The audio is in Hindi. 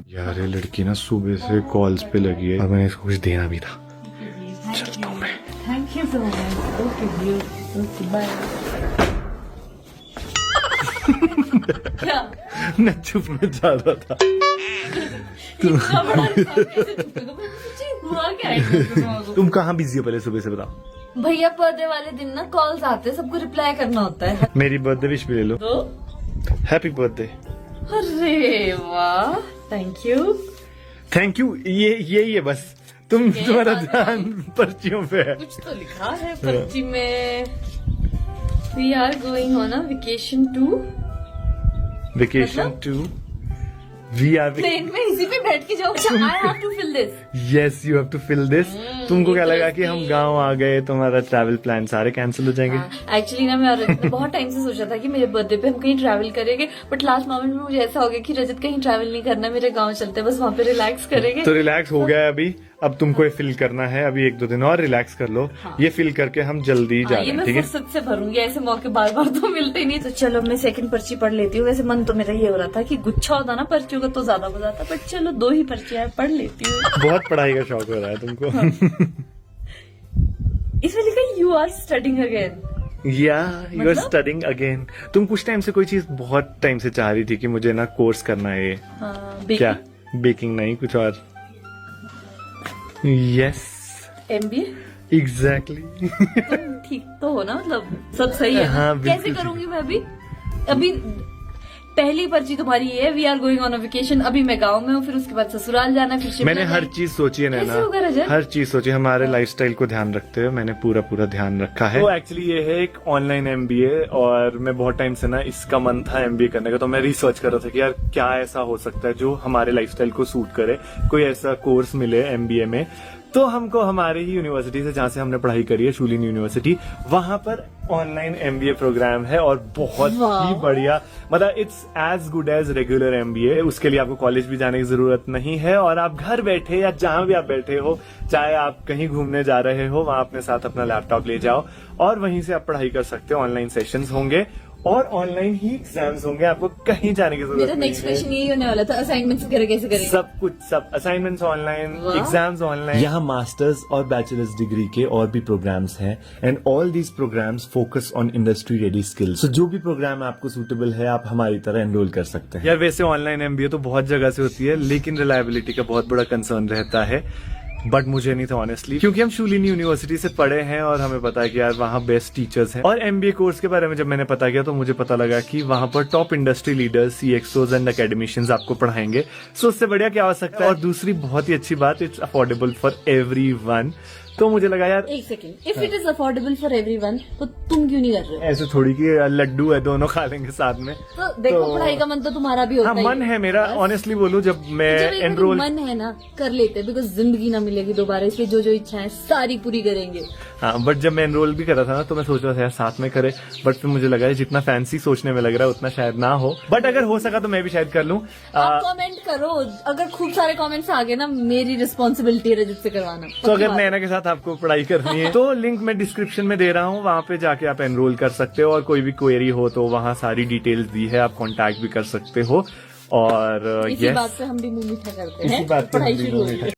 यार ये लड़की ना सुबह से कॉल्स पे लगी है और मैंने इसको कुछ देना भी था। चलता हूँ मैं। Thank you so much. Okay bye, okay bye. क्या मैं चुप में जा रहा था। इतना बड़ा इंसान कैसे चुपेगा? मुझे हुआ क्या है? तुम कहाँ बिजी हो पहले सुबह से बताओ। भैया बर्थडे वाले दिन ना कॉल्स आते हैं, सबको रिप्लाई करना होता है। मेरी बर्थडे विश भी ले लो। तो हैप्पी बर्थडे। अरे वाह, थैंक यू। Thank you. यही है बस। तुम्हारा ध्यान पर्चियों पे है। कुछ तो लिखा है पर्ची में। We are going on a vacation to vacation to we are plane में इसी पे बैठ के जाओ। I have to fill this. Yes you have to fill this. तुमको क्या लगा कि हम गांव आ गए तो हमारा ट्रैवल प्लान सारे कैंसिल हो जाएंगे? एक्चुअली ना मैं और रजत ने बहुत टाइम से सोचा था कि मेरे बर्थडे पे हम कहीं ट्रैवल करेंगे, बट लास्ट मोमेंट में मुझे ऐसा हो गया कि रजत कहीं ट्रैवल नहीं करना, मेरे गांव चलते बस वहाँ पे रिलैक्स करेंगे। तो रिलैक्स हो गया है अभी। अब तुमको ये फिल करना है। अभी 1-2 दिन और रिलैक्स कर लो। हाँ। ये फिल करके हम जल्दी जा ये रहे हैं। मैं ठीक है। फुर्सत से भरूंगी, ऐसे मौके बार बार तो मिलते ही नहीं। तो चलो मैं सेकंड पर्ची पढ़ लेती हूँ। वैसे मन तो मेरा ये हो रहा था कि गुच्छा होता ना पर्चियों का तो ज्यादा मजा आता, बट चलो 2 ही पर्चियां पढ़ लेती हूँ। बहुत पढ़ाई का शौक हो रहा है तुमको। इसमें लिखा यू आर स्टडिंग अगेन। या यू आर स्टडिंग अगेन। तुम कुछ टाइम से कोई चीज बहुत टाइम से चाह रही थी कि मुझे ना कोर्स करना है। क्या? बेकिंग नहीं, कुछ और? Yes MBA। एग्जैक्टली। ठीक तो हो ना, मतलब सब सही है ना? हाँ, बिल्कुल कैसे करूंगी मैं अभी पहली पर्ची तुम्हारी ये है, we are going on a vacation. अभी मैं गांव में हूँ, फिर उसके बाद ससुराल जाना, फिर शिमला मैंने हर जाएंगे। चीज सोची है कैसे होगा नैना। रजत? हर चीज सोची। हमारे लाइफस्टाइल को ध्यान रखते हुए मैंने पूरा ध्यान रखा है। तो एक्चुअली ये है एक ऑनलाइन MBA और मैं बहुत टाइम से ना इसका मन था MBA करने का। तो मैं रिसर्च कर रहा था कि यार क्या ऐसा हो सकता है जो हमारे लाइफस्टाइल को सूट करे, कोई ऐसा कोर्स मिले MBA में। तो हमको हमारी ही यूनिवर्सिटी से, जहाँ से हमने पढ़ाई करी है, शूलिनी यूनिवर्सिटी, वहां पर ऑनलाइन MBA प्रोग्राम है और बहुत ही बढ़िया। मतलब it's as good as regular MBA। उसके लिए आपको कॉलेज भी जाने की जरूरत नहीं है और आप घर बैठे या जहां भी आप बैठे हो, चाहे आप कहीं घूमने जा रहे हो, वहां अपने साथ अपना लैपटॉप ले जाओ और वहीं से आप पढ़ाई कर सकते हो। ऑनलाइन सेशंस होंगे और ऑनलाइन ही एग्जाम्स होंगे। आपको कहीं जाने की जरूरत मेरा नहीं नेक्स्ट है। क्वेश्चन यही होने वाला था, असाइनमेंट्स वगैरह कैसे करेंगे? सब कुछ, सब असाइनमेंट्स ऑनलाइन, वाह। Exams online. यहाँ मास्टर्स और बैचलर्स डिग्री के और भी प्रोग्राम्स हैं and all these programmes focus on industry ready skills. तो जो भी प्रोग्राम आपको सूटेबल है, आप हमारी तरह एनरोल कर सकते हैं। यार वैसे ऑनलाइन MBA तो बहुत जगह से होती है, लेकिन रिलायबिलिटी का बहुत बड़ा कंसर्न रहता है। बट मुझे नहीं था ऑनेस्टली, क्योंकि हम शूलिनी यूनिवर्सिटी से पढ़े हैं और हमें पता है कि यार वहाँ बेस्ट टीचर्स हैं। और MBA कोर्स के बारे में जब मैंने पता किया तो मुझे पता लगा कि वहाँ पर top industry leaders, CXOs and academicians आपको पढ़ाएंगे। सो उससे बढ़िया क्या हो सकता है। और दूसरी बहुत ही अच्छी बात, इट्स अफोर्डेबल फॉर एवरीवन। तो मुझे लगा यार एक second, if it is affordable for everyone तो तुम क्यों नहीं कर रहे हो? ऐसे थोड़ी कि लड्डू है, दोनों खा लेंगे साथ में। तो देखो पढ़ाई का मन तो तुम्हारा भी होता हाँ, ही मन है मेरा। ऑनेस्टली बोलूं, जब मैं जब एक बार एनरोल, मन है ना, कर लेते, बिकॉज जिंदगी ना मिलेगी दोबारा, इसलिए जो जो इच्छाएं सारी पूरी करेंगे। हाँ, बट जब मैं एनरोल भी कर रहा था ना तो मैं सोच रहा था यार साथ में करे, बट फिर मुझे लगा जितना फैंसी सोचने में लग रहा है उतना शायद ना हो। बट अगर हो सका तो मैं भी शायद कर लूं। आप कमेंट करो, अगर खूब सारे कमेंट्स आ गए ना, मेरी रिस्पॉन्सिबिलिटी है रजत से करवाना। तो अगर नैना के साथ आपको पढ़ाई करनी है तो लिंक मैं डिस्क्रिप्शन में दे रहा हूँ, वहाँ पे जाके आप एनरोल कर सकते हो। और कोई भी क्वेरी हो तो वहाँ सारी डिटेल्स दी है, आप कांटेक्ट भी कर सकते हो। और इसी बात पे हम भी मुंह मीठा करते हैं, इसी बात पे पढ़ाई हम भी शुरू मुंह होगी। मीठा